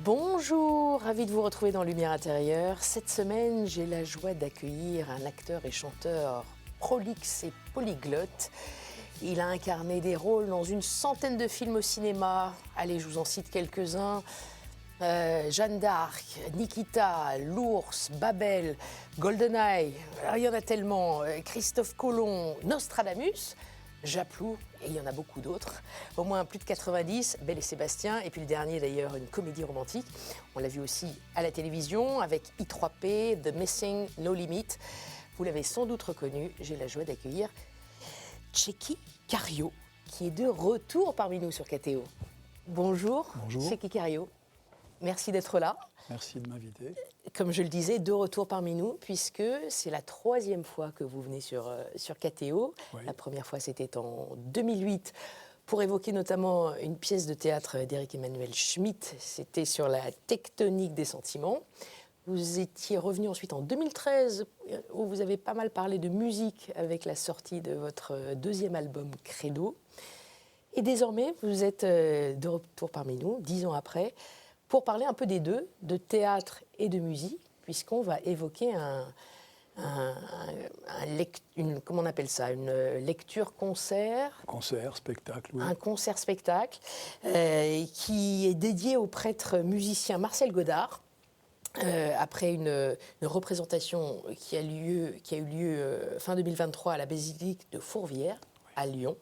Bonjour, ravi de vous retrouver dans Lumière intérieure. Cette semaine, j'ai la joie d'accueillir un acteur et chanteur prolixe et polyglotte. Il a incarné des rôles dans une centaine de films au cinéma. Allez, je vous en cite quelques-uns. Jeanne d'Arc, Nikita, L'Ours, Babel, GoldenEye, il y en a tellement. Christophe Colomb, Nostradamus, Japlou, et il y en a beaucoup d'autres. Au moins plus de 90, Belle et Sébastien, et puis le dernier d'ailleurs, une comédie romantique. On l'a vu aussi à la télévision avec I3P, The Missing, No Limit. Vous l'avez sans doute reconnu, j'ai la joie d'accueillir Tchéky Karyo, qui est de retour parmi nous sur KTO. Bonjour, Bonjour. Tchéky Karyo. Merci d'être là. Merci de m'inviter. Comme je le disais, de retour parmi nous, puisque c'est la 3e fois que vous venez sur KTO. Oui. La première fois, c'était en 2008, pour évoquer notamment une pièce de théâtre d'Éric Emmanuel Schmitt. C'était sur la tectonique des sentiments. Vous étiez revenu ensuite en 2013, où vous avez pas mal parlé de musique avec la sortie de votre 2e album, Credo. Et désormais, vous êtes de retour parmi nous, 10 ans après, pour parler un peu des deux, de théâtre et de musique, puisqu'on va évoquer comment on appelle ça, une lecture-concert. Concert, spectacle, oui. Un concert-spectacle qui est dédié au prêtre musicien Marcel Godard, après une représentation qui a eu lieu fin 2023 à la basilique de Fourvière, à Lyon.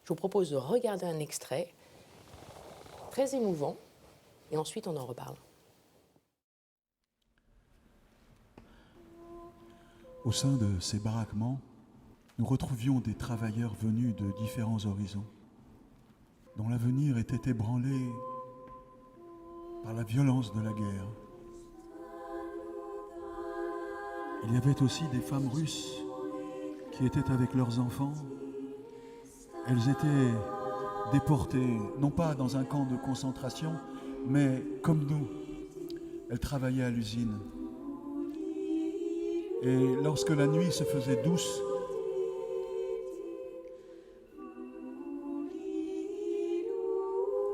Je vous propose de regarder un extrait très émouvant. Et ensuite, on en reparle. Au sein de ces baraquements, nous retrouvions des travailleurs venus de différents horizons, dont l'avenir était ébranlé par la violence de la guerre. Il y avait aussi des femmes russes qui étaient avec leurs enfants. Elles étaient déportées, non pas dans un camp de concentration, mais comme nous, elles travaillaient à l'usine. Et lorsque la nuit se faisait douce,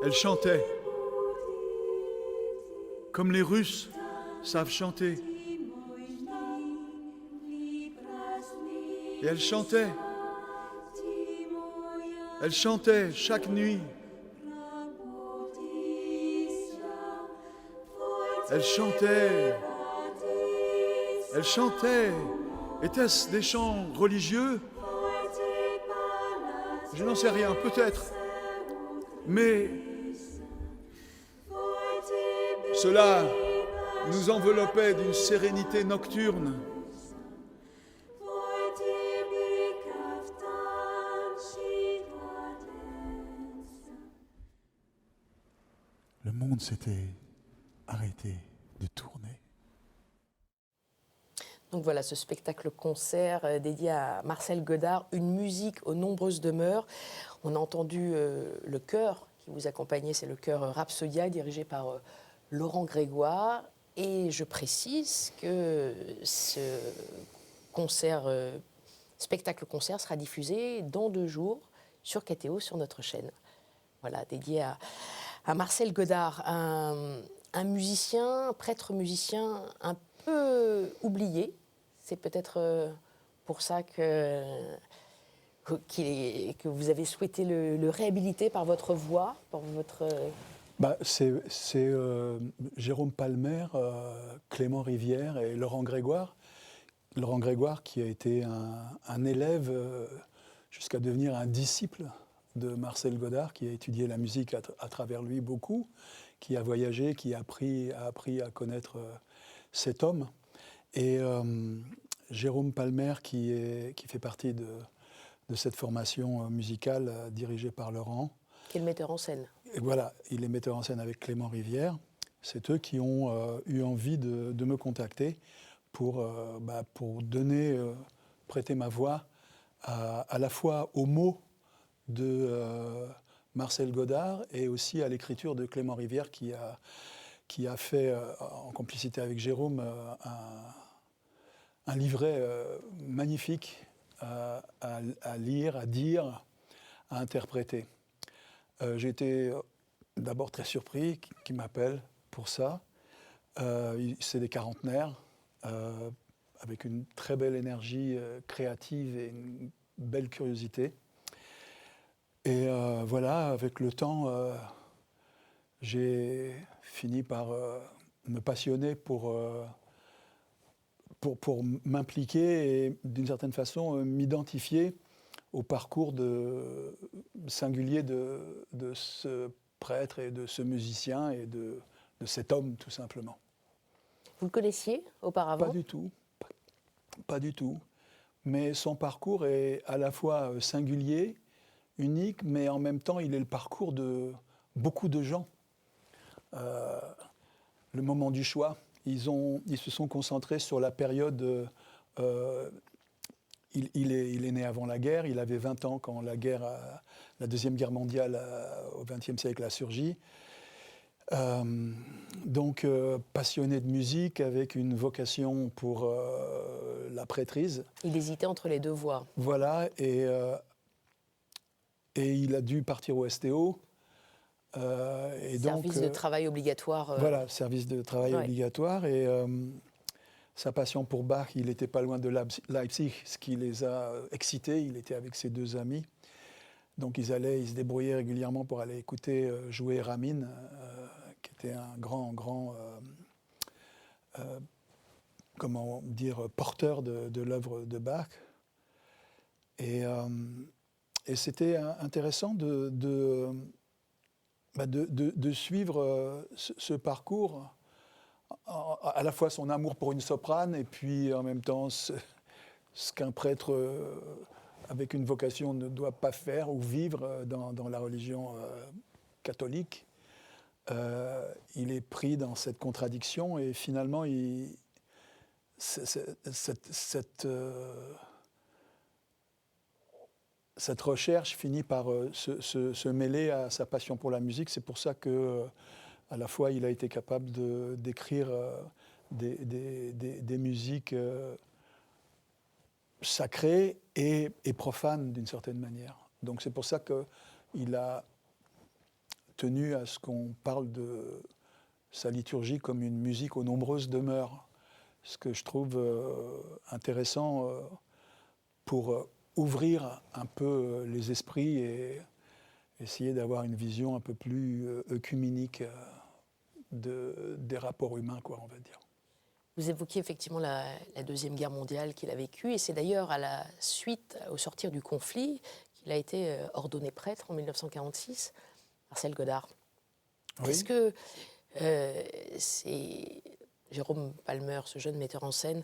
elles chantaient, comme les Russes savent chanter. Et elles chantaient chaque nuit. Elles chantaient. Était-ce des chants religieux? Je n'en sais rien, peut-être. Mais cela nous enveloppait d'une sérénité nocturne. Le monde s'était arrêté de tourner. Donc voilà, ce spectacle-concert dédié à Marcel Godard, une musique aux nombreuses demeures. On a entendu le chœur qui vous accompagnait, c'est le chœur Rhapsodia, dirigé par Laurent Grégoire. Et je précise que ce spectacle-concert sera diffusé dans 2 jours sur KTO, sur notre chaîne. Voilà, dédié à Marcel Godard, un musicien, un prêtre musicien un peu oublié. C'est peut-être pour ça que vous avez souhaité le réhabiliter par votre voix, par votre... C'est Jérôme Palmer, Clément Rivière et Laurent Grégoire. Laurent Grégoire qui a été un élève jusqu'à devenir un disciple de Marcel Godard, qui a étudié la musique à travers lui beaucoup, qui a voyagé, qui a appris à connaître cet homme. Et Jérôme Palmer, qui fait partie de cette formation musicale dirigée par Laurent. Qui est le metteur en scène. Et voilà, il est metteur en scène avec Clément Rivière. C'est eux qui ont eu envie de me contacter pour prêter ma voix à la fois aux mots de Marcel Godard et aussi à l'écriture de Clément Rivière qui a fait, en complicité avec Jérôme, un livret magnifique à lire, à dire, à interpréter. J'ai été d'abord très surpris qu'il m'appelle pour ça. C'est des quarantenaires, avec une très belle énergie créative et une belle curiosité. Et voilà, avec le temps, j'ai fini par me passionner pour m'impliquer et d'une certaine façon m'identifier au parcours singulier de ce prêtre et de ce musicien et de cet homme, tout simplement. Vous le connaissiez auparavant? Pas du tout. Pas du tout. Mais son parcours est à la fois singulier, unique, mais en même temps, il est le parcours de beaucoup de gens. Le moment du choix, ils se sont concentrés sur la période... Il est né avant la guerre, il avait 20 ans quand la Deuxième Guerre mondiale au XXe siècle a surgi. Donc passionné de musique avec une vocation pour la prêtrise. Il hésitait entre les deux voies. Voilà, et il a dû partir au STO. Service de travail obligatoire. Voilà, service de travail obligatoire. Et sa passion pour Bach, il n'était pas loin de Leipzig, ce qui les a excités. Il était avec ses deux amis. Donc ils se débrouillaient régulièrement pour aller écouter jouer Ramin, qui était un grand comment dire, porteur de l'œuvre de Bach. Et c'était intéressant de suivre ce parcours, à la fois son amour pour une soprane et puis en même temps ce qu'un prêtre avec une vocation ne doit pas faire ou vivre dans la religion catholique. Il est pris dans cette contradiction et finalement cette recherche finit par se mêler à sa passion pour la musique. C'est pour ça que à la fois il a été capable d'écrire des musiques sacrées et profanes d'une certaine manière. Donc c'est pour ça qu'il a tenu à ce qu'on parle de sa liturgie comme une musique aux nombreuses demeures, ce que je trouve intéressant pour ouvrir un peu les esprits et essayer d'avoir une vision un peu plus œcuménique des rapports humains, quoi, on va dire. Vous évoquiez effectivement la Deuxième Guerre mondiale qu'il a vécue, et c'est d'ailleurs à la suite, au sortir du conflit, qu'il a été ordonné prêtre en 1946, Marcel Godard. Oui. Est-ce que c'est Jérôme Palmer, ce jeune metteur en scène,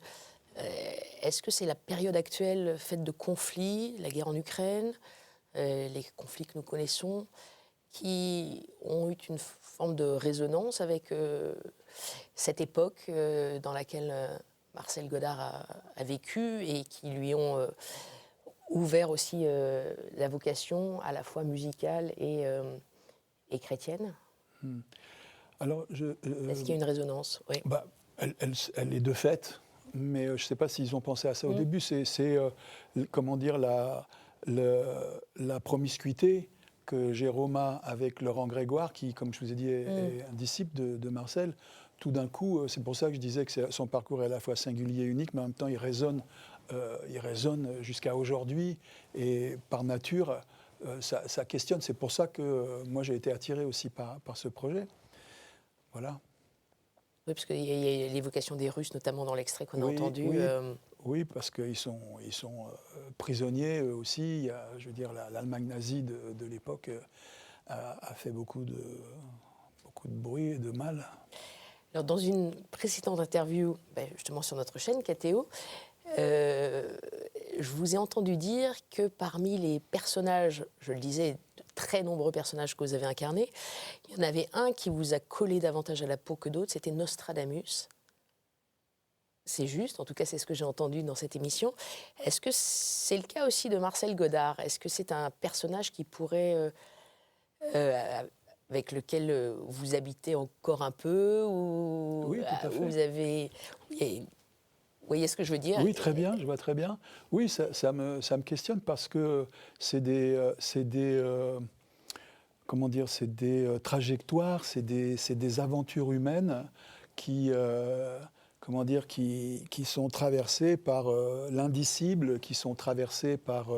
est-ce que c'est la période actuelle faite de conflits, la guerre en Ukraine, les conflits que nous connaissons, qui ont eu une forme de résonance avec cette époque dans laquelle Marcel Godard a vécu et qui lui ont ouvert aussi la vocation à la fois musicale et chrétienne? Alors, est-ce qu'il y a une résonance? Oui. Elle est de fait, mais je ne sais pas s'ils ont pensé à ça au début. C'est comment dire, la promiscuité que Jérôme a avec Laurent Grégoire, qui, comme je vous ai dit, est un disciple de Marcel. Tout d'un coup, c'est pour ça que je disais que son parcours est à la fois singulier et unique, mais en même temps, il résonne jusqu'à aujourd'hui. Et par nature, ça questionne. C'est pour ça que moi, j'ai été attiré aussi par ce projet. Voilà. Oui, parce qu'il y a l'évocation des Russes, notamment dans l'extrait qu'on a entendu. Oui, parce qu'ils sont prisonniers eux aussi. Il y a, je veux dire, l'Allemagne nazie de l'époque a fait beaucoup de bruit et de mal. Alors, dans une précédente interview, justement sur notre chaîne, KTO, je vous ai entendu dire que parmi les personnages, je le disais, de très nombreux personnages que vous avez incarnés, il y en avait un qui vous a collé davantage à la peau que d'autres, c'était Nostradamus. C'est juste, en tout cas c'est ce que j'ai entendu dans cette émission. Est-ce que c'est le cas aussi de Marcel Godard? Est-ce que c'est un personnage qui pourrait, avec lequel vous habitez encore un peu, ou oui, tout à fait. Vous avez... Vous voyez ce que je veux dire? Oui, très bien, je vois très bien. Oui, ça me questionne parce que c'est des comment dire, c'est des trajectoires, c'est des aventures humaines qui, comment dire, qui sont traversées par l'indicible, qui sont traversées par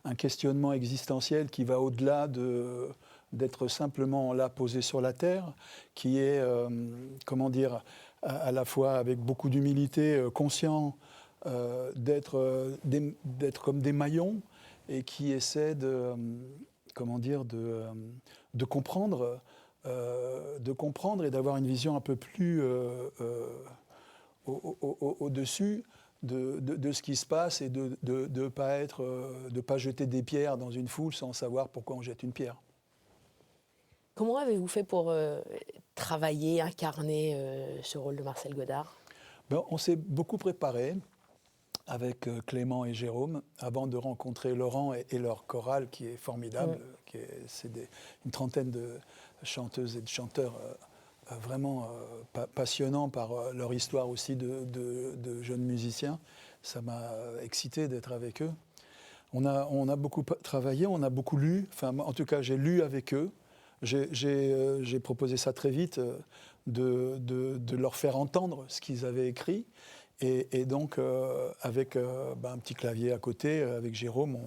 un questionnement existentiel qui va au-delà d'être simplement là posé sur la terre, qui est, comment dire, à la fois avec beaucoup d'humilité, conscient d'être comme des maillons et qui essaie comment dire, de comprendre et d'avoir une vision un peu plus au-dessus de ce qui se passe et de ne pas jeter des pierres dans une foule sans savoir pourquoi on jette une pierre. Comment avez-vous fait pour travailler, incarner ce rôle de Marcel Godard ? On s'est beaucoup préparé avec Clément et Jérôme avant de rencontrer Laurent et leur chorale qui est formidable. C'est une trentaine de chanteuses et de chanteurs vraiment passionnants par leur histoire aussi de jeunes musiciens. Ça m'a excité d'être avec eux. On a beaucoup travaillé, on a beaucoup lu. Enfin, en tout cas, j'ai lu avec eux. J'ai proposé ça très vite, de leur faire entendre ce qu'ils avaient écrit. Et donc, avec un petit clavier à côté, avec Jérôme,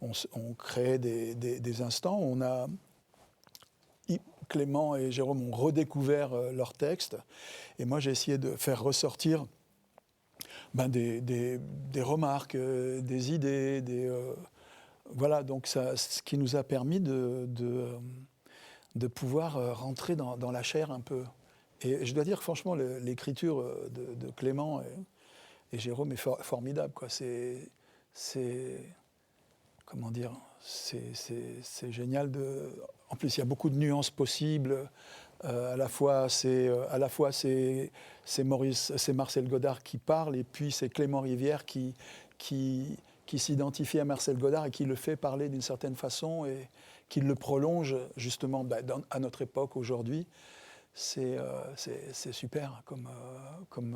on créait des instants. Clément et Jérôme ont redécouvert leurs textes. Et moi, j'ai essayé de faire ressortir des remarques, des idées. Voilà, donc ce qui nous a permis de pouvoir rentrer dans la chair un peu. Et je dois dire, franchement, l'écriture de Clément et Jérôme est formidable, quoi. Comment dire, c'est génial. En plus, il y a beaucoup de nuances possibles. À la fois, c'est Marcel Godard qui parle, et puis c'est Clément Rivière qui s'identifie à Marcel Godard et qui le fait parler d'une certaine façon et qui le prolonge justement à notre époque aujourd'hui. C'est super comment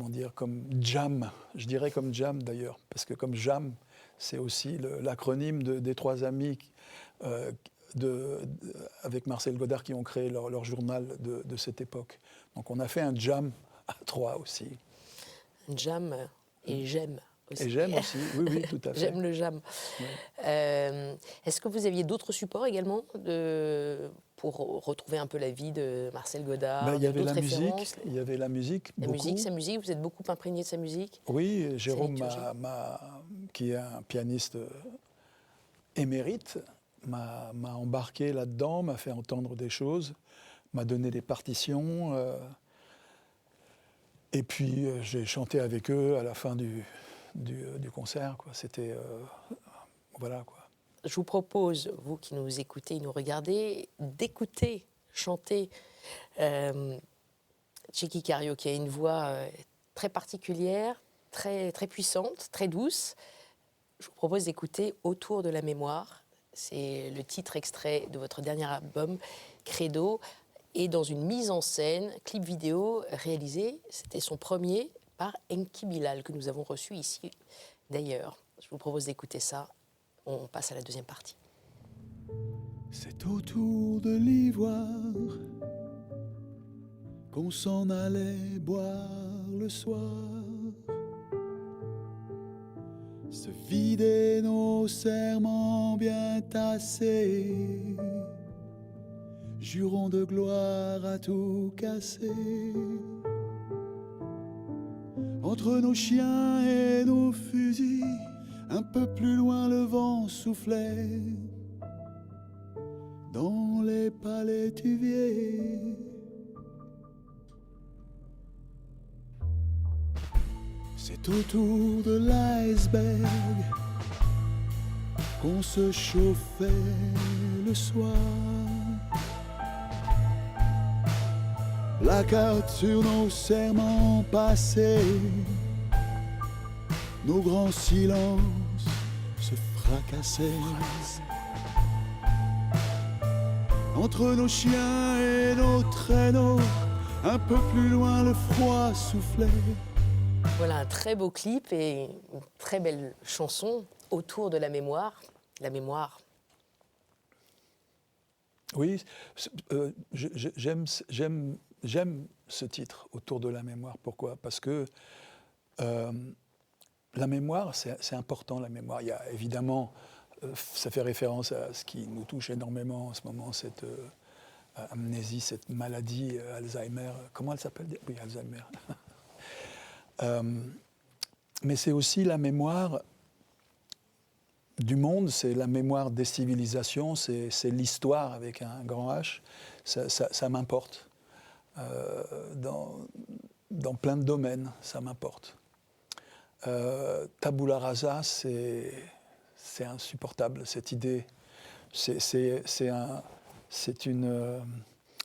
dire, comme jam. Je dirais comme jam d'ailleurs, parce que comme jam, c'est aussi l'acronyme des trois amis avec Marcel Godard qui ont créé leur journal de cette époque. Donc on a fait un jam à trois aussi. Un jam et j'aime aussi. Et j'aime aussi, oui, tout à fait. J'aime le jam. Oui. Est-ce que vous aviez d'autres supports également pour retrouver un peu la vie de Marcel Godard? Il y avait la musique. Il y avait la musique. La musique, sa musique. Vous êtes beaucoup imprégné de sa musique? Oui, Jérôme, qui est un pianiste émérite, m'a embarqué là-dedans, m'a fait entendre des choses, m'a donné des partitions. Et puis j'ai chanté avec eux à la fin du concert, quoi. C'était voilà, quoi. Je vous propose, vous qui nous écoutez et nous regardez, d'écouter chanter Tchéky Karyo, qui a une voix très particulière, très, très puissante, très douce. Je vous propose d'écouter Autour de la mémoire. C'est le titre extrait de votre dernier album, Credo, et dans une mise en scène, clip vidéo réalisé, c'était son premier, par Enki Bilal, que nous avons reçu ici d'ailleurs. Je vous propose d'écouter ça. On passe à la deuxième partie. C'est autour de l'ivoire qu'on s'en allait boire le soir, se vider nos serments bien tassés, jurons de gloire à tout casser. Entre nos chiens et nos fusils, un peu plus loin le vent soufflait dans les palétuviers. C'est autour de l'iceberg qu'on se chauffait le soir. Blackout sur nos serments passés, nos grands silences se fracassaient. Entre nos chiens et nos traîneaux, un peu plus loin le froid soufflait. Voilà un très beau clip et une très belle chanson, Autour de la mémoire. La mémoire, Oui, j'aime ce titre, Autour de la mémoire. Pourquoi ? Parce que la mémoire, c'est important, la mémoire. Il y a évidemment, ça fait référence à ce qui nous touche énormément en ce moment, cette amnésie, cette maladie, Alzheimer. Comment elle s'appelle ? Oui, Alzheimer. Mais c'est aussi la mémoire du monde, c'est la mémoire des civilisations, c'est l'histoire avec un grand H. Ça m'importe. Dans plein de domaines, ça m'importe. Tabula rasa, c'est insupportable, cette idée. C'est une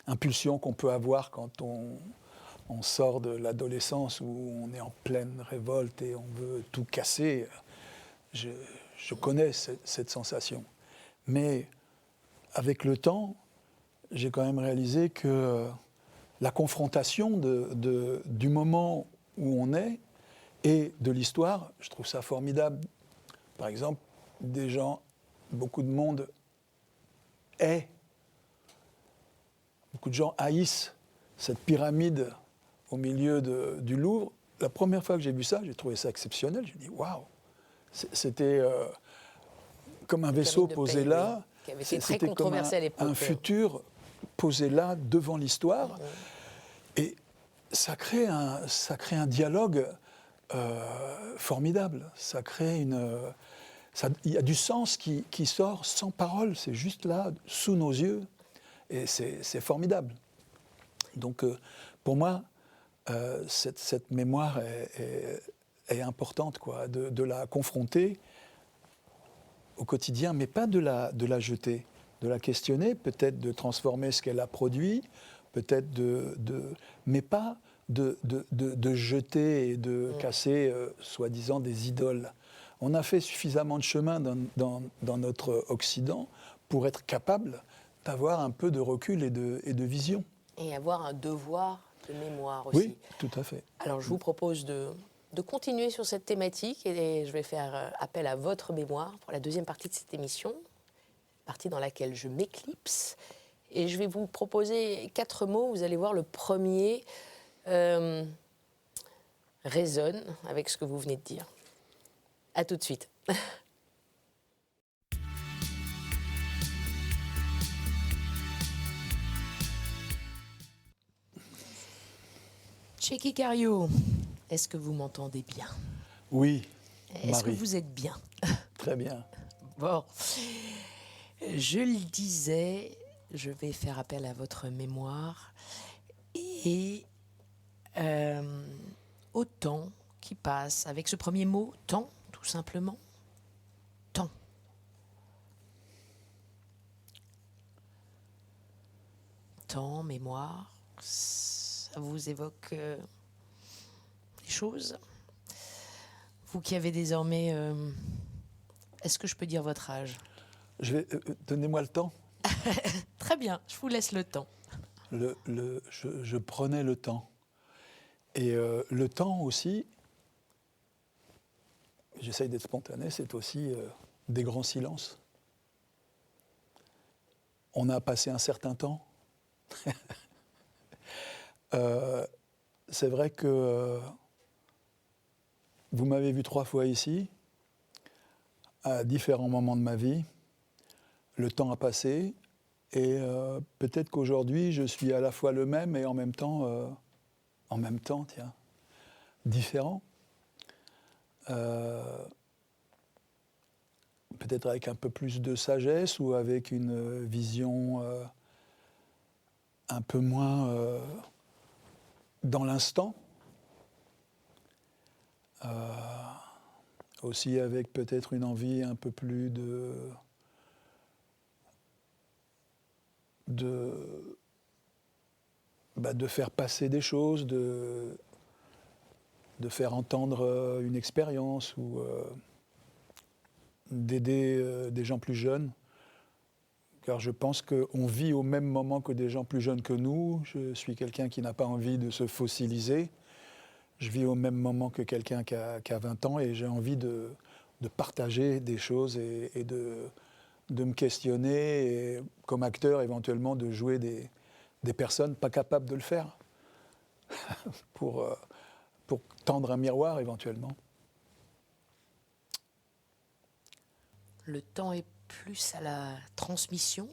impulsion qu'on peut avoir quand on sort de l'adolescence où on est en pleine révolte et on veut tout casser. Je connais cette sensation. Mais avec le temps, j'ai quand même réalisé que la confrontation du moment où on est et de l'histoire, je trouve ça formidable. Par exemple, beaucoup de monde beaucoup de gens haïssent cette pyramide au milieu du Louvre. La première fois que j'ai vu ça, j'ai trouvé ça exceptionnel. J'ai dit waouh, c'était comme un vaisseau posé là. Qui avait été très controversé à l'époque. Un futur posé là devant l'histoire. Et ça crée un dialogue formidable. Ça crée il y a du sens qui sort sans parole. C'est juste là, sous nos yeux. Et c'est formidable. Donc, pour moi, cette mémoire est importante, quoi, de la confronter au quotidien, mais pas de la jeter, de la questionner, peut-être de transformer ce qu'elle a produit, peut-être mais pas de jeter et de casser, soi-disant, des idoles. On a fait suffisamment de chemin dans notre Occident pour être capable d'avoir un peu de recul et de vision. Et avoir un devoir de mémoire aussi. Oui, tout à fait. Alors je vous propose de continuer sur cette thématique et je vais faire appel à votre mémoire pour la deuxième partie de cette émission, partie dans laquelle je m'éclipse. Et je vais vous proposer 4 mots. Vous allez voir, le premier résonne avec ce que vous venez de dire. À tout de suite. Cheikh Cario, est-ce que vous m'entendez bien ? Oui, Est-ce Marie. que vous êtes bien ? Très bien. Bon, je le disais, je vais faire appel à votre mémoire et au temps qui passe, avec ce premier mot, temps, tout simplement. Temps. Temps, mémoire, ça vous évoque des choses ? Vous qui avez désormais... est-ce que je peux dire votre âge ? Donnez-moi le temps. Très bien, je vous laisse le temps. Je prenais le temps. Et le temps aussi, j'essaye d'être spontané, c'est aussi des grands silences. On a passé un certain temps. C'est vrai que vous m'avez vu 3 fois ici, à différents moments de ma vie. Le temps a passé et peut-être qu'aujourd'hui, je suis à la fois le même et en même temps, tiens, différent. Peut-être avec un peu plus de sagesse ou avec une vision un peu moins dans l'instant. Aussi avec peut-être une envie un peu plus de faire passer des choses, de faire entendre une expérience ou d'aider des gens plus jeunes. Car je pense qu'on vit au même moment que des gens plus jeunes que nous. Je suis quelqu'un qui n'a pas envie de se fossiliser. Je vis au même moment que quelqu'un qui a 20 ans et j'ai envie de partager des choses et de de me questionner et, comme acteur, éventuellement, de jouer des personnes pas capables de le faire pour tendre un miroir, éventuellement. Le temps est plus à la transmission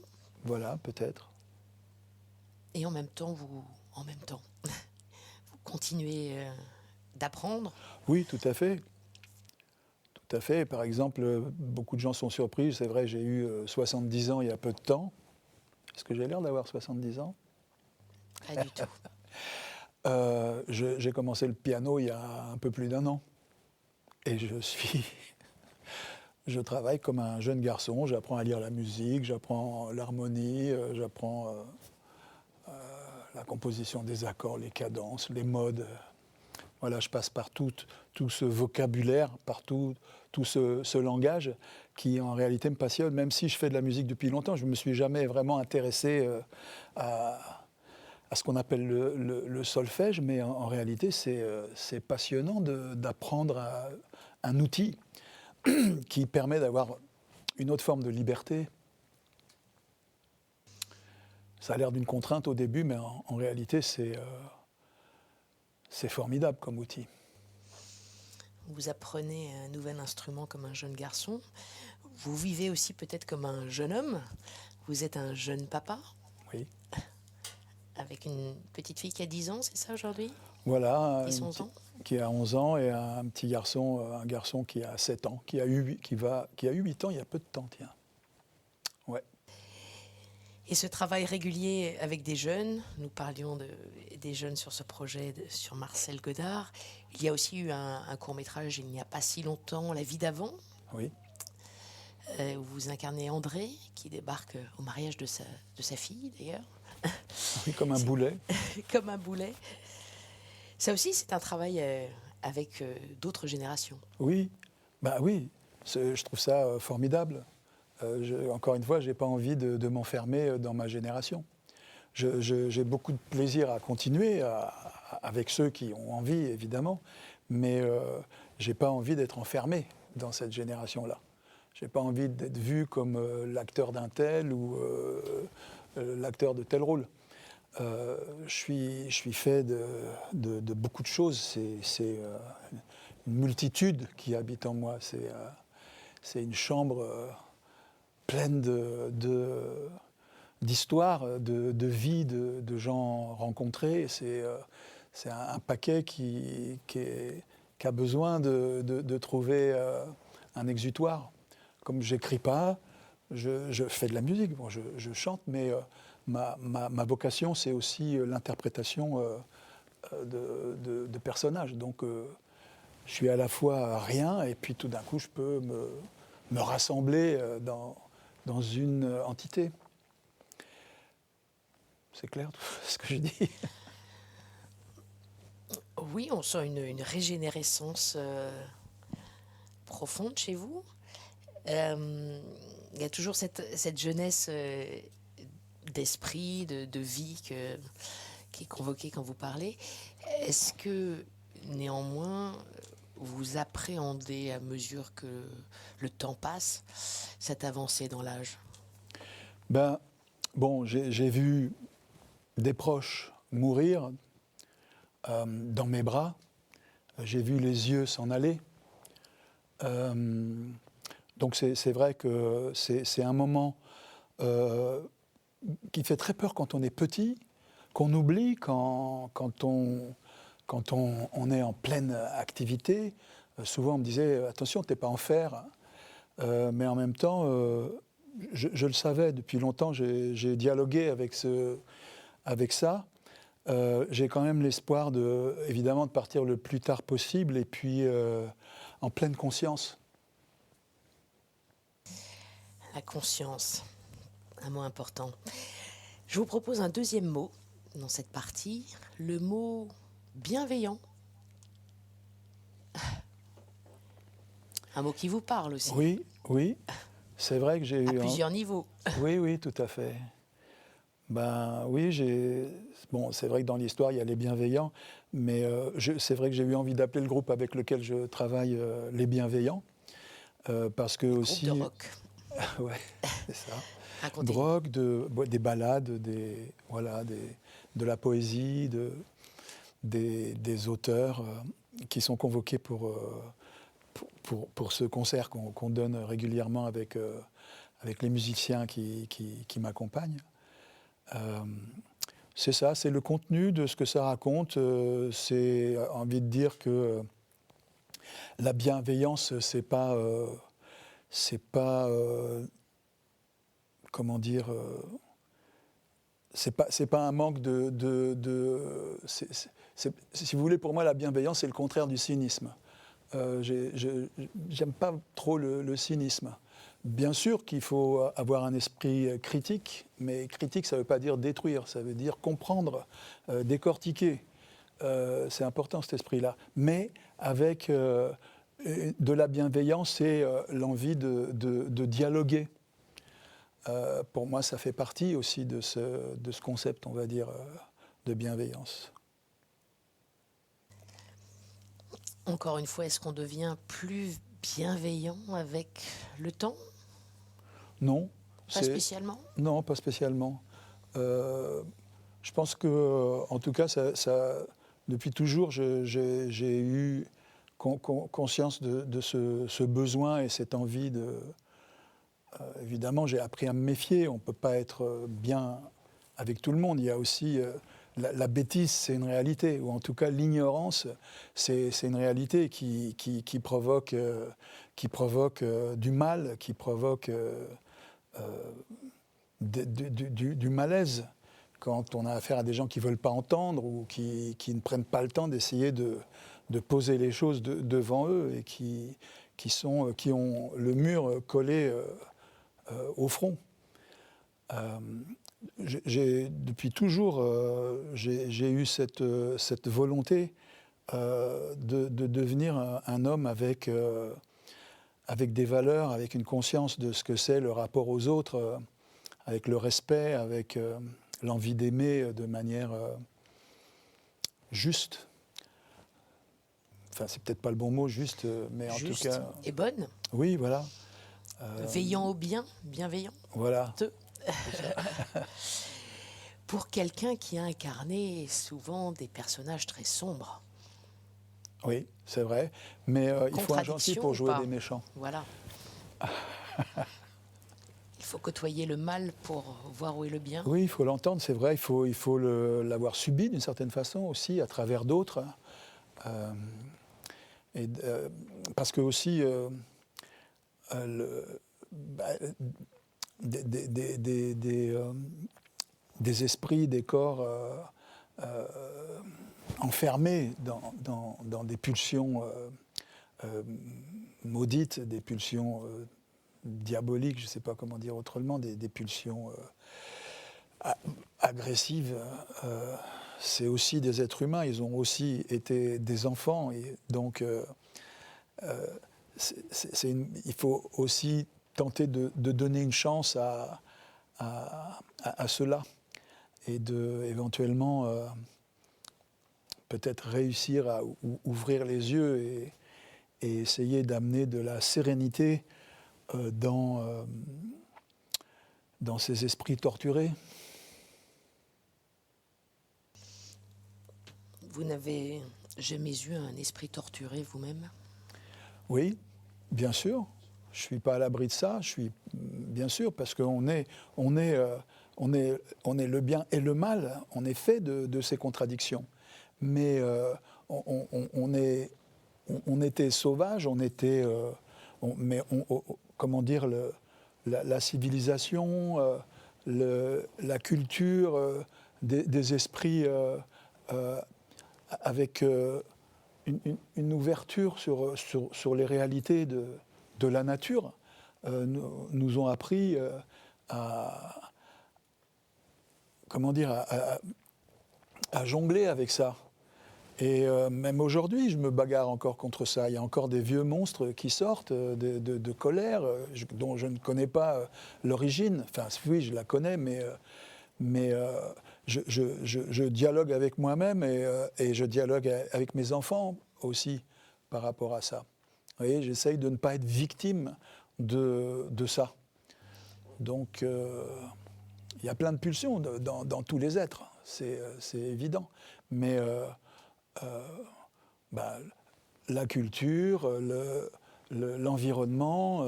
Voilà, peut-être. et en même temps, vous continuez d'apprendre. Oui, tout à fait. Tout à fait. Par exemple, beaucoup de gens sont surpris. C'est vrai, j'ai eu 70 ans il y a peu de temps. Est-ce que j'ai l'air d'avoir 70 ans? Pas du tout. J'ai commencé le piano il y a un peu plus d'1 an. Et je travaille comme un jeune garçon. J'apprends à lire la musique, j'apprends l'harmonie, j'apprends la composition des accords, les cadences, les modes. Voilà, je passe par tout ce vocabulaire, par tout ce langage qui en réalité me passionne. Même si je fais de la musique depuis longtemps, je ne me suis jamais vraiment intéressé à ce qu'on appelle le solfège, mais en réalité c'est passionnant d'apprendre un outil qui permet d'avoir une autre forme de liberté. Ça a l'air d'une contrainte au début, mais en réalité c'est formidable comme outil. Vous apprenez un nouvel instrument comme un jeune garçon. Vous vivez aussi peut-être comme un jeune homme. Vous êtes un jeune papa. Oui. Avec une petite fille qui a 10 ans, c'est ça aujourd'hui? Voilà, 10-11 ans. qui a 11 ans et un petit garçon, un garçon qui a 7 ans, qui a eu 8 ans il y a peu de temps, tiens. Ouais. Et ce travail régulier avec des jeunes, nous parlions des jeunes sur ce projet sur Marcel Godard. Il y a aussi eu un court-métrage il n'y a pas si longtemps, La vie d'avant, Oui. où vous incarnez André, qui débarque au mariage de sa fille d'ailleurs. Oui, comme un boulet. Comme un boulet. Ça aussi, c'est un travail avec d'autres générations. Oui, bah oui, je trouve ça formidable. Encore une fois, je n'ai pas envie de m'enfermer dans ma génération. J'ai beaucoup de plaisir à continuer avec ceux qui ont envie, évidemment, mais je n'ai pas envie d'être enfermé dans cette génération-là. Je n'ai pas envie d'être vu comme l'acteur d'un tel ou l'acteur de tel rôle. Je suis fait de beaucoup de choses. C'est une multitude qui habite en moi. C'est une chambre pleine d'histoires, de vie, de gens rencontrés. C'est un paquet qui a besoin de trouver un exutoire. Comme je n'écris pas, je fais de la musique, bon, je chante, mais ma vocation, c'est aussi l'interprétation de personnages. Donc, je suis à la fois rien, et puis tout d'un coup, je peux me rassembler dans une entité. C'est clair tout ce que je dis? Oui, on sent une régénérescence profonde chez vous. Il y a toujours cette jeunesse d'esprit, de vie qui est convoquée quand vous parlez. Est-ce que, néanmoins, vous appréhendez, à mesure que le temps passe, cette avancée dans l'âge? Ben, bon, j'ai vu des proches mourir dans mes bras. J'ai vu les yeux s'en aller. Donc c'est vrai que c'est un moment qui fait très peur quand on est petit, qu'on oublie quand on est en pleine activité. Souvent on me disait « attention, t'es pas en fer ». Mais en même temps, je le savais depuis longtemps, j'ai dialogué avec ça. J'ai quand même l'espoir évidemment de partir le plus tard possible et puis en pleine conscience. La conscience, un mot important. Je vous propose un deuxième mot dans cette partie, le mot bienveillant. Un mot qui vous parle aussi. Oui, c'est vrai que j'ai eu... À plusieurs niveaux. Oui, tout à fait. Ben oui, bon, c'est vrai que dans l'histoire, il y a les bienveillants, mais c'est vrai que j'ai eu envie d'appeler le groupe avec lequel je travaille les bienveillants, parce que Groupe aussi... de rock. Ouais, c'est ça. Racontez. Drogue, des ballades, de la poésie, des auteurs qui sont convoqués pour ce concert qu'on donne régulièrement avec les musiciens qui m'accompagnent. C'est ça, c'est le contenu de ce que ça raconte. C'est envie de dire que la bienveillance, c'est pas comment dire, c'est pas un manque si vous voulez, pour moi, la bienveillance, c'est le contraire du cynisme. J'aime pas trop le cynisme. Bien sûr qu'il faut avoir un esprit critique, mais critique, ça ne veut pas dire détruire, ça veut dire comprendre, décortiquer. C'est important cet esprit-là. Mais avec de la bienveillance et l'envie de dialoguer. Pour moi, ça fait partie aussi de ce concept, on va dire, de bienveillance. Encore une fois, est-ce qu'on devient plus bienveillant avec le temps? Non. Pas spécialement? Non, pas spécialement. Je pense que, en tout cas, depuis toujours, j'ai eu conscience de ce besoin et cette envie de... évidemment, j'ai appris à me méfier. On ne peut pas être bien avec tout le monde. Il y a aussi... la bêtise, c'est une réalité, ou en tout cas l'ignorance, c'est une réalité qui provoque du mal, qui provoque du malaise quand on a affaire à des gens qui ne veulent pas entendre ou qui ne prennent pas le temps d'essayer de poser les choses devant eux et qui ont le mur collé au front. Depuis toujours, j'ai eu cette volonté de devenir un homme avec des valeurs, avec une conscience de ce que c'est le rapport aux autres, avec le respect, avec l'envie d'aimer de manière juste. Enfin, c'est peut-être pas le bon mot, juste, mais en tout cas... Et bonne. Oui, voilà. Veillant au bien, bienveillant. Voilà. Pour quelqu'un qui a incarné souvent des personnages très sombres. Oui, c'est vrai. Mais il faut un gentil pour jouer des méchants. Voilà. Il faut côtoyer le mal pour voir où est le bien. Oui, il faut l'entendre, c'est vrai. Il faut l'avoir subi d'une certaine façon aussi, à travers d'autres. Parce que aussi... des esprits, des corps enfermés dans des pulsions maudites, des pulsions diaboliques, je ne sais pas comment dire autrement, des pulsions agressives. C'est aussi des êtres humains, ils ont aussi été des enfants, et donc il faut aussi tenter de donner une chance à cela et éventuellement peut-être réussir à ouvrir les yeux et essayer d'amener de la sérénité dans ces esprits torturés. Vous n'avez jamais eu un esprit torturé vous-même? Oui, bien sûr. Je ne suis pas à l'abri de ça. Bien sûr, parce qu'on est le bien et le mal. On est fait de ces contradictions. Mais on était sauvages, comment dire, la civilisation, la culture, des esprits avec une ouverture sur les réalités de la nature nous ont appris à jongler avec ça. Et même aujourd'hui, je me bagarre encore contre ça. Il y a encore des vieux monstres qui sortent de colère, dont je ne connais pas l'origine. Enfin, oui, je la connais, mais je dialogue avec moi-même et je dialogue avec mes enfants aussi par rapport à ça. Vous voyez, j'essaye de ne pas être victime de ça. Donc, il y a plein de pulsions dans tous les êtres, c'est évident. Mais la culture, l'environnement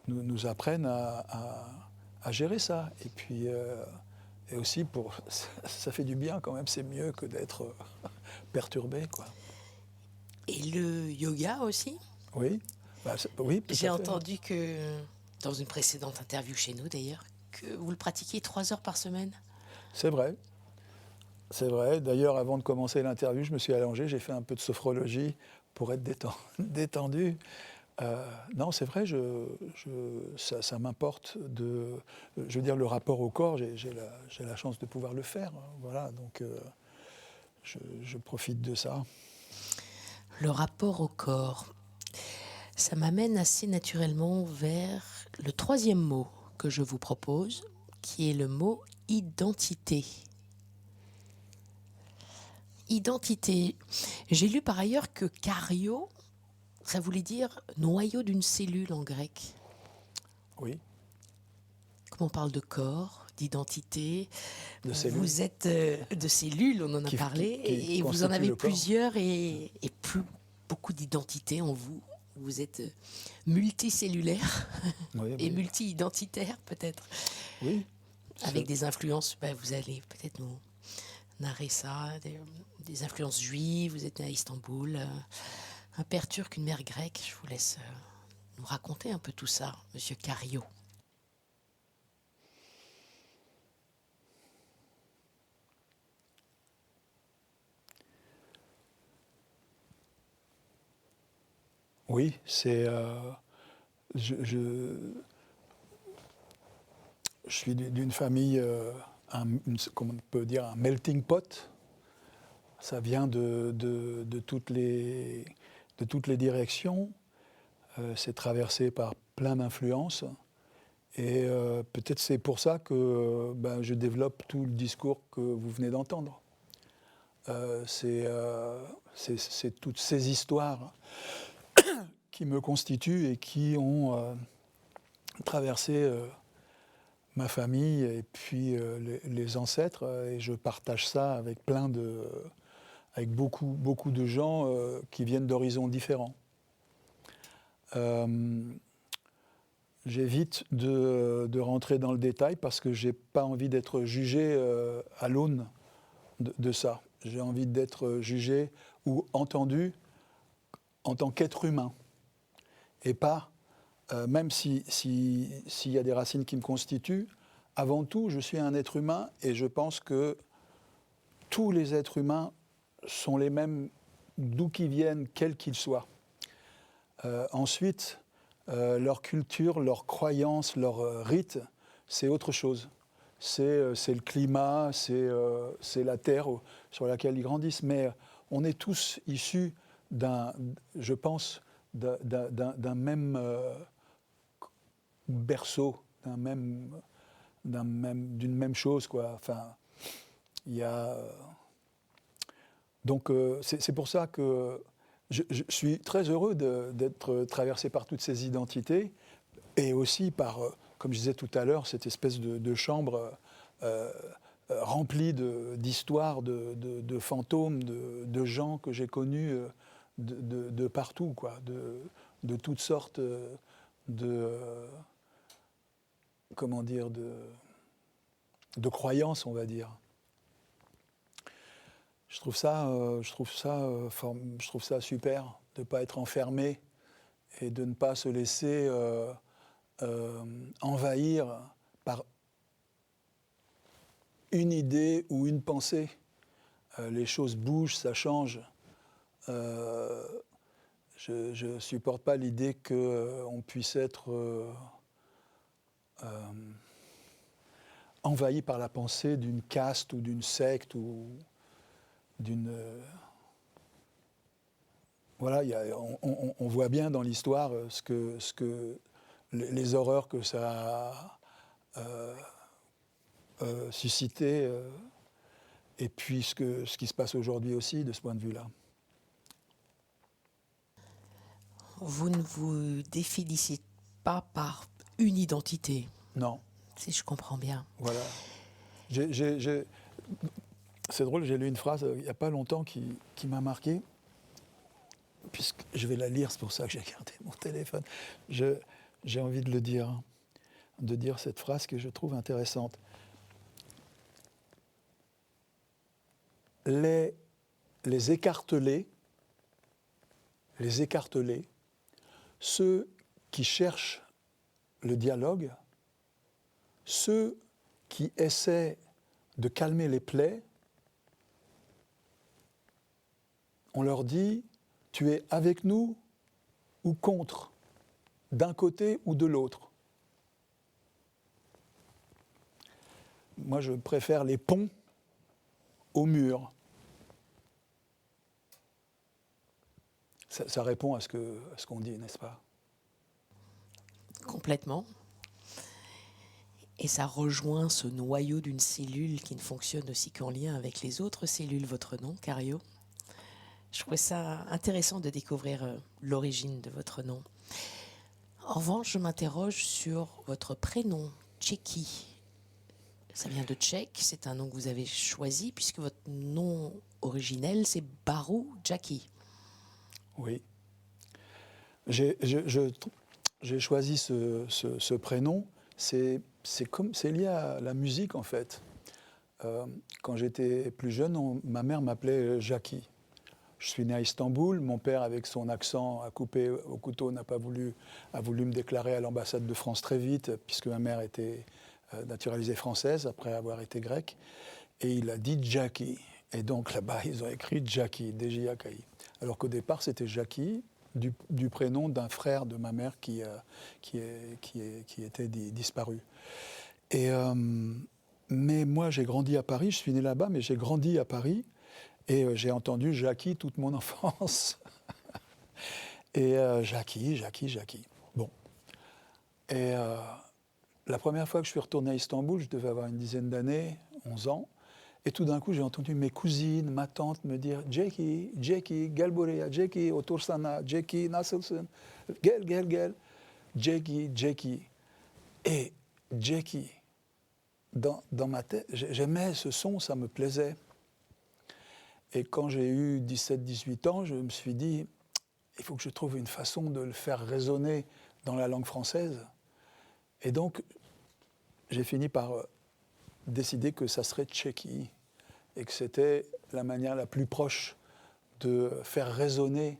nous apprennent à gérer ça. Et puis, et aussi, ça fait du bien quand même, c'est mieux que d'être perturbé, quoi. Et le yoga aussi? Oui, oui, tout à J'ai fait. entendu que, dans une précédente interview chez nous d'ailleurs, que vous le pratiquiez 3 heures par semaine. C'est vrai. C'est vrai. D'ailleurs, avant de commencer l'interview, je me suis allongé, j'ai fait un peu de sophrologie pour être détendu. Non, c'est vrai, ça m'importe de... Je veux dire, le rapport au corps, j'ai la chance de pouvoir le faire. Voilà, donc je profite de ça. Le rapport au corps, ça m'amène assez naturellement vers le 3e mot que je vous propose, qui est le mot identité. Identité. J'ai lu par ailleurs que kario, ça voulait dire noyau d'une cellule en grec. Oui. Comme on parle de corps, d'identité, De cellules. vous êtes de cellules, on en a parlé, et vous en avez plusieurs et beaucoup d'identités en vous. Vous êtes multicellulaire et multi-identitaire peut-être. Oui. Avec des influences, vous allez peut-être nous narrer ça, des influences juives, vous êtes né à Istanbul, un père turc, une mère grecque. Je vous laisse nous raconter un peu tout ça, Monsieur Kario. Oui, c'est... je suis d'une famille, comment on peut dire, un melting pot. Ça vient de toutes les directions. C'est traversé par plein d'influences. Et peut-être c'est pour ça que je développe tout le discours que vous venez d'entendre. C'est toutes ces histoires qui me constituent et qui ont traversé ma famille et puis les ancêtres. Et je partage ça avec avec beaucoup de gens qui viennent d'horizons différents. J'évite de rentrer dans le détail parce que je n'ai pas envie d'être jugé à l'aune de ça. J'ai envie d'être jugé ou entendu en tant qu'être humain. Et pas, même s'il y a des racines qui me constituent, avant tout, je suis un être humain et je pense que tous les êtres humains sont les mêmes d'où qu'ils viennent, quels qu'ils soient. Ensuite, leur culture, leurs croyances, leurs rites, c'est autre chose. C'est le climat, c'est la terre sur laquelle ils grandissent. Mais on est tous issus je pense, d'un même berceau, d'une même chose, quoi. Enfin, il y a... Donc, c'est pour ça que je suis très heureux d'être traversé par toutes ces identités et aussi par, comme je disais tout à l'heure, cette espèce de chambre remplie d'histoires, de fantômes, de gens que j'ai connus de partout, quoi, de toutes sortes comment dire, de croyances, on va dire. Je trouve ça super de ne pas être enfermé et de ne pas se laisser envahir par une idée ou une pensée. Les choses bougent, ça change. Je ne supporte pas l'idée qu'on puisse être envahi par la pensée d'une caste ou d'une secte ou d'une... Voilà, on voit bien dans l'histoire les horreurs que ça a suscité et puis ce qui se passe aujourd'hui aussi de ce point de vue-là. Vous ne vous définissez pas par une identité. Non, si je comprends bien. voilà. C'est drôle, j'ai lu une phrase il n'y a pas longtemps qui m'a marqué, puisque je vais la lire, c'est pour ça que j'ai gardé mon téléphone. J'ai envie de le dire, hein, de dire cette phrase que je trouve intéressante. Les écartelés, ceux qui cherchent le dialogue, ceux qui essaient de calmer les plaies, on leur dit « tu es avec nous ou contre, d'un côté ou de l'autre ». Moi, je préfère les ponts aux murs. Ça répond à ce qu'on dit, n'est-ce pas? Complètement. Et ça rejoint ce noyau d'une cellule qui ne fonctionne aussi qu'en lien avec les autres cellules, votre nom, Cario. Je trouvais ça intéressant de découvrir l'origine de votre nom. En revanche, je m'interroge sur votre prénom, Tchéky. Ça vient de tchèque, c'est un nom que vous avez choisi puisque votre nom originel, c'est Barou Jackie. Oui. J'ai choisi ce prénom, c'est lié à la musique en fait. Quand j'étais plus jeune, ma mère m'appelait Jackie. Je suis né à Istanbul, mon père avec son accent à couper au couteau a voulu me déclarer à l'ambassade de France très vite, puisque ma mère était naturalisée française après avoir été grecque, et il a dit Jackie. Et donc là-bas, ils ont écrit Jackie, D-J-A-K-I. Alors qu'au départ, c'était Jackie, du prénom d'un frère de ma mère qui était disparu. Mais moi, j'ai grandi à Paris, je suis né là-bas, mais j'ai grandi à Paris, et j'ai entendu Jackie toute mon enfance. Et Jackie. Bon. Et la première fois que je suis retourné à Istanbul, je devais avoir une dizaine d'années, 11 ans, et tout d'un coup, j'ai entendu mes cousines, ma tante me dire « Jackie, gel buraya, Jackie, otur sana, Jackie, nasılsın, gel, Jackie. » Et Jackie, dans ma tête, j'aimais ce son, ça me plaisait. Et quand j'ai eu 17-18 ans, je me suis dit « il faut que je trouve une façon de le faire résonner dans la langue française ». Et donc, j'ai fini par décider que ça serait Tchéky et que c'était la manière la plus proche de faire résonner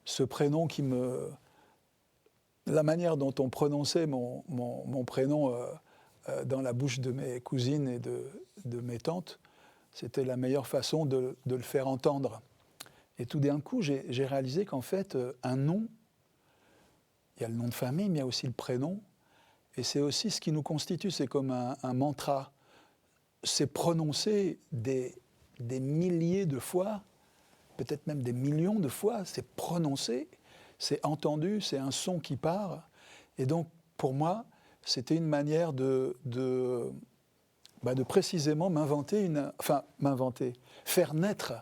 ce prénom qui me... La manière dont on prononçait mon prénom dans la bouche de mes cousines et de mes tantes, c'était la meilleure façon de le faire entendre. Et tout d'un coup, j'ai réalisé qu'en fait, un nom, il y a le nom de famille, mais il y a aussi le prénom. Et c'est aussi ce qui nous constitue, c'est comme un mantra. C'est prononcé des milliers de fois, peut-être même des millions de fois, c'est prononcé, c'est entendu, c'est un son qui part. Et donc, pour moi, c'était une manière de précisément faire naître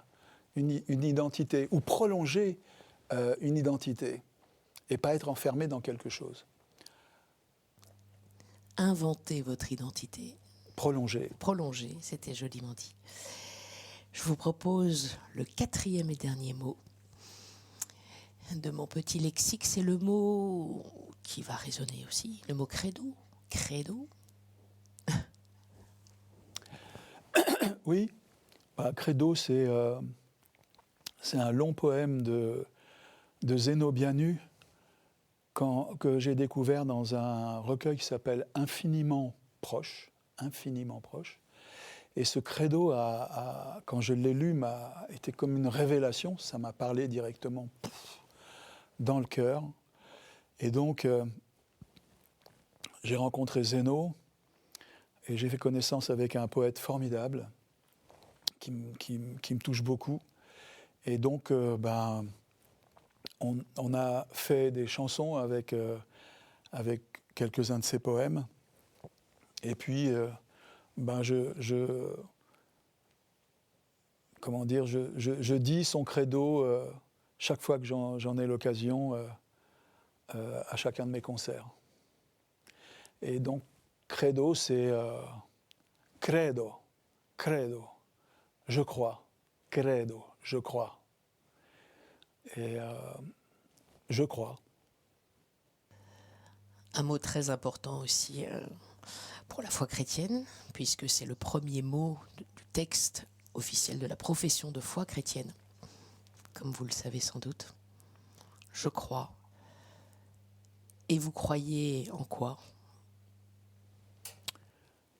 une identité ou prolonger une identité et pas être enfermé dans quelque chose. Inventer votre identité. Prolonger, c'était joliment dit. Je vous propose le 4e et dernier mot de mon petit lexique, c'est le mot qui va résonner aussi, le mot credo. Credo. Oui, credo, c'est un long poème de Zénobianu que j'ai découvert dans un recueil qui s'appelle Infiniment proche. Et ce credo, quand je l'ai lu, m'a été comme une révélation. Ça m'a parlé directement dans le cœur. Et donc, j'ai rencontré Zéno et j'ai fait connaissance avec un poète formidable qui me touche beaucoup. Et donc, on a fait des chansons avec quelques-uns de ses poèmes. Et puis, je dis son credo chaque fois que j'en ai l'occasion à chacun de mes concerts. Et donc, Credo, c'est credo, credo, je crois, credo, je crois. Et je crois. Un mot très important aussi pour la foi chrétienne, puisque c'est le premier mot du texte officiel de la profession de foi chrétienne, comme vous le savez sans doute. Je crois. Et vous croyez en quoi ?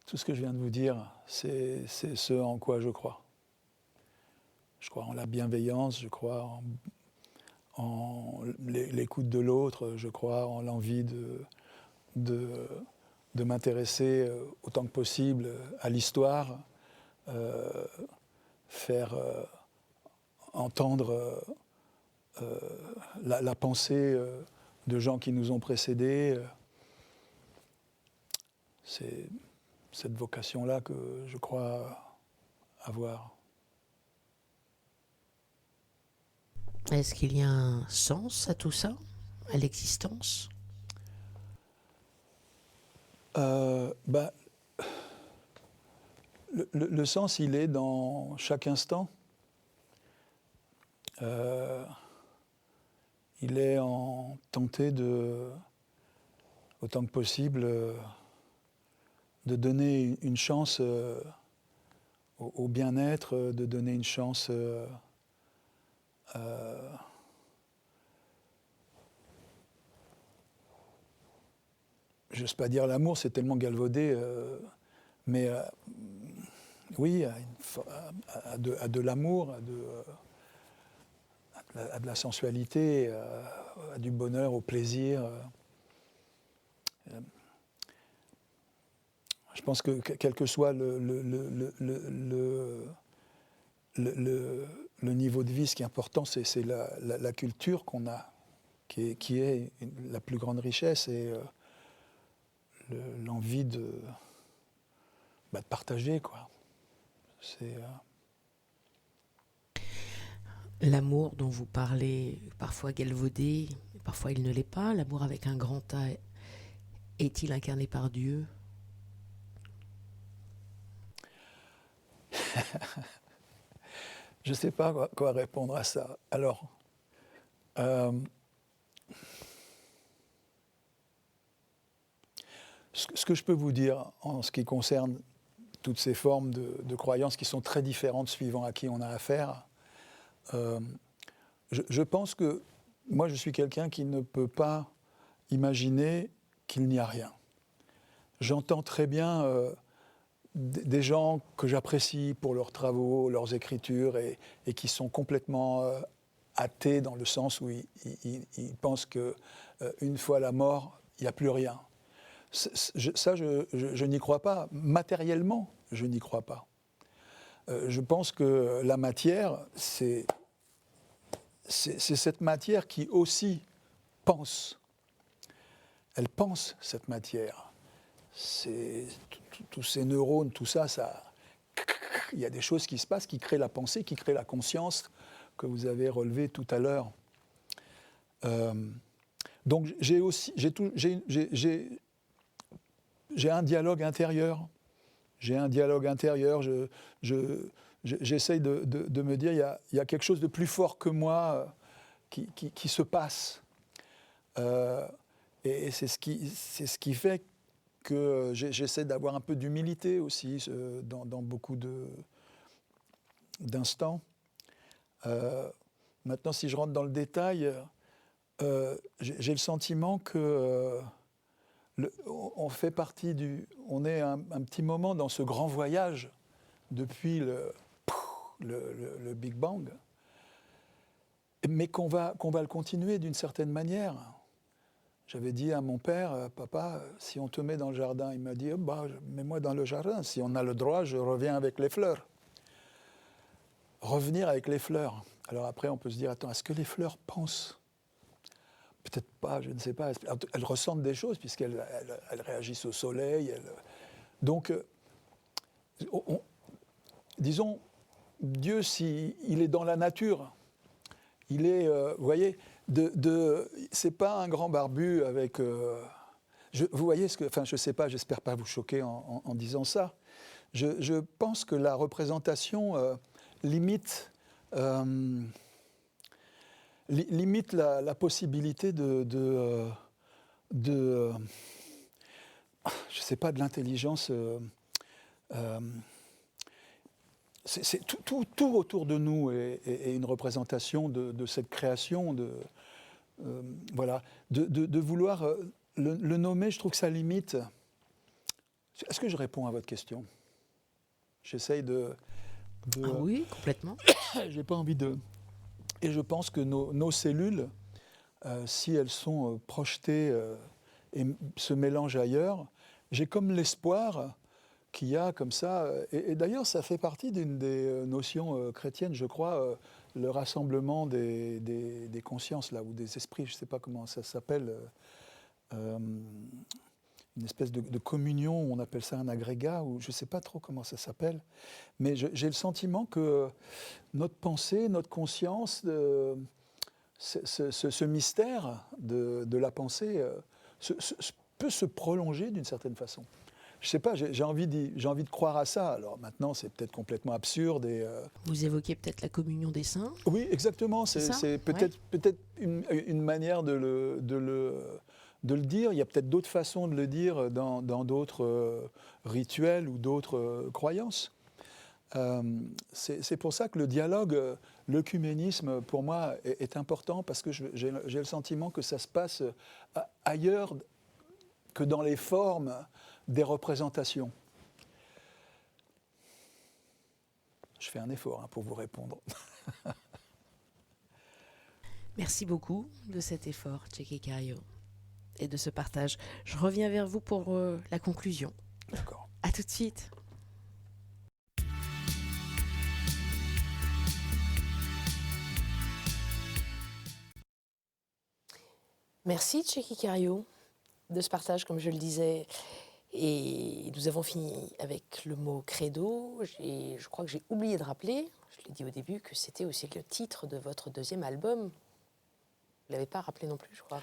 Tout ce que je viens de vous dire, c'est ce en quoi je crois. Je crois en la bienveillance, je crois en l'écoute de l'autre, je crois en l'envie de m'intéresser autant que possible à l'histoire, faire entendre la pensée de gens qui nous ont précédés. C'est cette vocation-là que je crois avoir. Est-ce qu'il y a un sens à tout ça, à l'existence ? Le sens, il est dans chaque instant. Il est en tenter autant que possible, de donner une chance au bien-être, de donner une chance j'ose pas dire l'amour, c'est tellement galvaudé, mais oui, à de l'amour, à de la sensualité, à du bonheur, au plaisir. Je pense que quel que soit le niveau de vie, ce qui est important, c'est la culture qu'on a, qui est la plus grande richesse, et l'envie de partager, quoi. C'est... L'amour dont vous parlez, parfois galvaudé, parfois il ne l'est pas, l'amour avec un grand A, est-il incarné par Dieu ? Je ne sais pas quoi répondre à ça. Alors, ce que je peux vous dire en ce qui concerne toutes ces formes de croyances qui sont très différentes suivant à qui on a affaire, je pense que moi je suis quelqu'un qui ne peut pas imaginer qu'il n'y a rien. J'entends très bien des gens que j'apprécie pour leurs travaux, leurs écritures, et qui sont complètement athées dans le sens où ils pensent qu'une fois la mort, il n'y a plus rien. Ça, je n'y crois pas. Matériellement, je n'y crois pas. Je pense que la matière, c'est cette matière qui aussi pense. Elle pense, cette matière. Tous ces neurones, tout ça, il y a des choses qui se passent, qui créent la pensée, qui créent la conscience, que vous avez relevé tout à l'heure. Donc j'ai un dialogue intérieur. J'essaye de me dire, il y a quelque chose de plus fort que moi qui se passe. Et c'est ce qui fait que j'essaie d'avoir un peu d'humilité aussi dans beaucoup d'instants. Maintenant, si je rentre dans le détail, j'ai le sentiment que on fait partie on est un petit moment dans ce grand voyage depuis le Big Bang, mais qu'on va le continuer d'une certaine manière. J'avais dit à mon père, papa, si on te met dans le jardin, il m'a dit, mets-moi dans le jardin, si on a le droit, je reviens avec les fleurs. Revenir avec les fleurs. Alors après, on peut se dire, attends, est-ce que les fleurs pensent ? Peut-être pas, je ne sais pas. Elles ressentent des choses puisqu'elles réagissent au soleil. Donc, disons, Dieu, il est dans la nature. Il est, vous voyez, c'est pas un grand barbu avec Vous voyez, enfin, je ne sais pas, j'espère pas vous choquer en disant ça. Je pense que la représentation limite la possibilité je sais pas, de l'intelligence. Tout autour de nous est une représentation de cette création, voilà, de vouloir le nommer. Je trouve que ça limite. Est-ce que je réponds à votre question? J'essaye Ah oui, complètement. J'ai pas envie de. Et je pense que nos cellules, si elles sont projetées et se mélangent ailleurs, j'ai comme l'espoir qu'il y a comme ça. Et d'ailleurs, ça fait partie d'une des notions chrétiennes, je crois, le rassemblement des consciences, là, ou des esprits, je ne sais pas comment ça s'appelle. Une espèce de communion, on appelle ça un agrégat, ou je ne sais pas trop comment ça s'appelle, mais j'ai le sentiment que notre pensée, notre conscience, ce mystère de la pensée peut se prolonger d'une certaine façon. Je ne sais pas, j'ai envie de croire à ça. Alors maintenant, c'est peut-être complètement absurde. Vous évoquez peut-être la communion des saints? Oui, exactement. C'est peut-être une manière de le dire. Il y a peut-être d'autres façons de le dire dans d'autres rituels ou d'autres croyances. C'est pour ça que le dialogue, l'œcuménisme, pour moi, est important, parce que j'ai le sentiment que ça se passe ailleurs que dans les formes des représentations. Je fais un effort pour vous répondre. Merci beaucoup de cet effort, Tchéky Karyo, et de ce partage. Je reviens vers vous pour la conclusion. D'accord. À tout de suite. Merci, Tchéky Karyo, de ce partage, comme je le disais. Et nous avons fini avec le mot credo. Je crois que j'ai oublié de rappeler, je l'ai dit au début, que c'était aussi le titre de votre deuxième album. Vous ne l'avez pas rappelé non plus, je crois.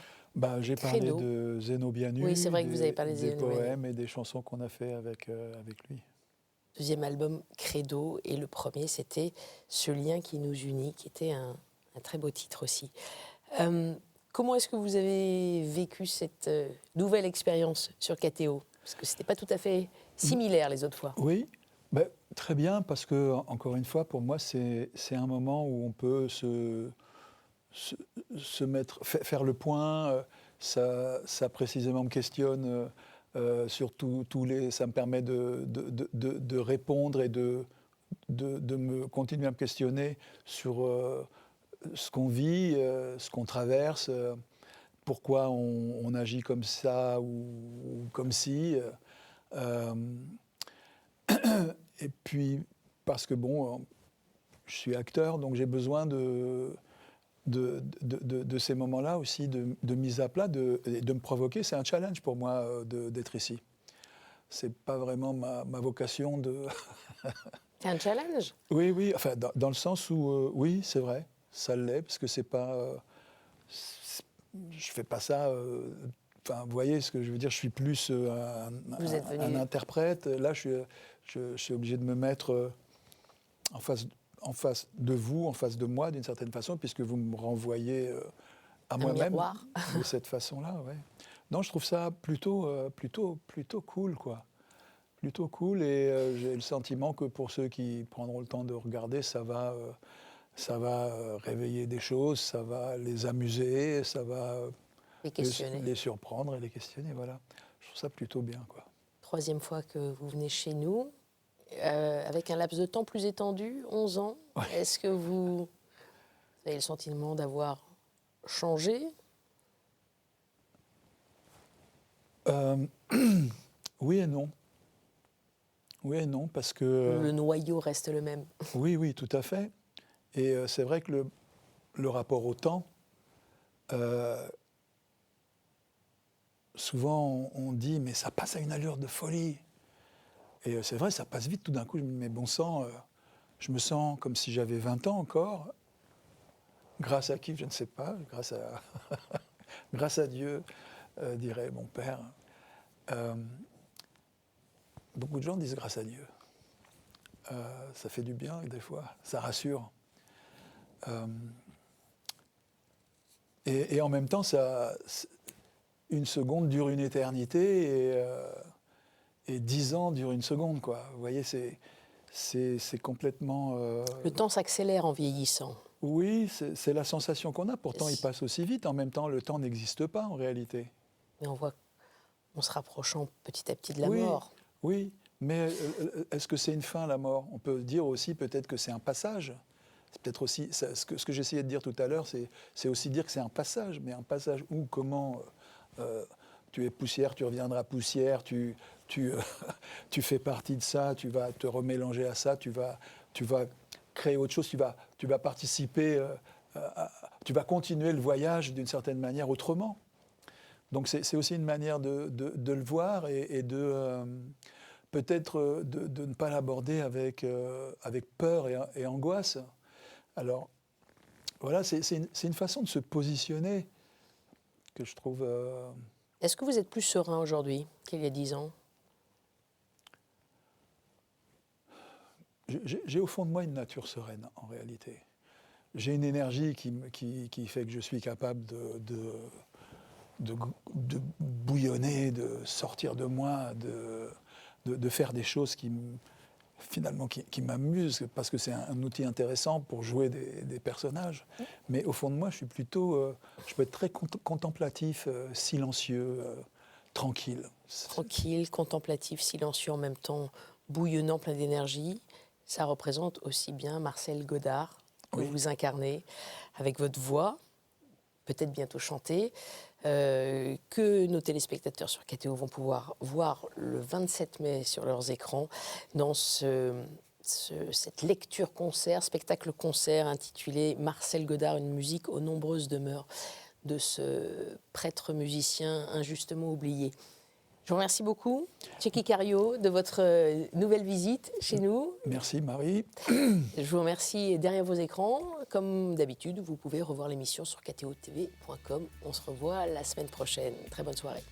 J'ai parlé de Zénobianu, oui, c'est vrai que vous avez parlé des poèmes et des chansons qu'on a fait avec lui. Deuxième album, Credo, et le premier, c'était Ce lien qui nous unit, qui était un très beau titre aussi. Comment est-ce que vous avez vécu cette nouvelle expérience sur KTO? Parce que ce n'était pas tout à fait similaire les autres fois. Oui, très bien, parce que, encore une fois, pour moi, c'est un moment où on peut se faire le point. Ça précisément me questionne sur tous les. Ça me permet de répondre et de me continuer à me questionner sur ce qu'on vit, ce qu'on traverse, pourquoi on agit comme ça ou comme si. Et puis, parce que je suis acteur, donc j'ai besoin de ces moments-là aussi, de mise à plat, de me provoquer. C'est un challenge pour moi d'être ici. C'est pas vraiment ma vocation de... C'est un challenge? Oui, enfin, dans le sens où, oui, c'est vrai, ça l'est, parce que c'est pas... je fais pas ça... Enfin, vous voyez ce que je veux dire, je suis plus un interprète. Là, je suis obligé de me mettre en face de vous, en face de moi, d'une certaine façon, puisque vous me renvoyez à moi-même de cette façon-là. Ouais. Non, je trouve ça plutôt cool, quoi. Plutôt cool, et j'ai le sentiment que pour ceux qui prendront le temps de regarder, ça va réveiller des choses, ça va les amuser, ça va les surprendre et les questionner. Voilà. Je trouve ça plutôt bien, quoi. Troisième fois que vous venez chez nous, avec un laps de temps plus étendu, 11 ans. Ouais. Est-ce que vous avez le sentiment d'avoir changé? Oui et non. Oui et non, parce que... Le noyau reste le même. Oui, tout à fait. Et c'est vrai que le rapport au temps, souvent on dit, mais ça passe à une allure de folie. Et c'est vrai, ça passe vite tout d'un coup. Je me dis, mais bon sang, je me sens comme si j'avais 20 ans encore. Grâce à qui, je ne sais pas, grâce à Dieu, dirait mon père. Beaucoup de gens disent grâce à Dieu. Ça fait du bien des fois, ça rassure. Et en même temps, une seconde dure une éternité et 10 ans durent une seconde, quoi. Vous voyez, c'est complètement... Le temps s'accélère en vieillissant. Oui, c'est la sensation qu'on a. Pourtant, il passe aussi vite. En même temps, le temps n'existe pas en réalité. Mais on voit qu'on se rapprochant petit à petit de la Oui, mort. oui, mais est-ce que c'est une fin, la mort? On peut dire aussi peut-être que c'est un passage. C'est peut-être aussi, ce que j'essayais de dire tout à l'heure, c'est aussi dire que c'est un passage, mais un passage où, comment, tu es poussière, tu reviendras poussière, tu fais partie de ça, tu vas te remélanger à ça, tu vas créer autre chose, tu vas participer, tu vas continuer le voyage d'une certaine manière autrement. Donc c'est aussi une manière de le voir et de peut-être de ne pas l'aborder avec peur et angoisse. Alors voilà, c'est une façon de se positionner que je trouve... Est-ce que vous êtes plus serein aujourd'hui qu'il y a 10 ans? J'ai au fond de moi une nature sereine, en réalité. J'ai une énergie qui fait que je suis capable de bouillonner, de sortir de moi, de faire des choses qui m'amusent, parce que c'est un outil intéressant pour jouer des personnages. Mais au fond de moi, je peux être très contemplatif, silencieux, tranquille. Tranquille, contemplatif, silencieux en même temps, bouillonnant, plein d'énergie. Ça représente aussi bien Marcel Godard, que vous incarnez, avec votre voix, peut-être bientôt chantée, que nos téléspectateurs sur KTO vont pouvoir voir le 27 mai sur leurs écrans, dans cette lecture-concert, spectacle-concert intitulé « Marcel Godard, une musique aux nombreuses demeures » de ce prêtre musicien injustement oublié. Je vous remercie beaucoup, Tchéky Karyo, de votre nouvelle visite chez nous. Merci Marie. Je vous remercie derrière vos écrans. Comme d'habitude, vous pouvez revoir l'émission sur ktotv.com. On se revoit la semaine prochaine. Très bonne soirée.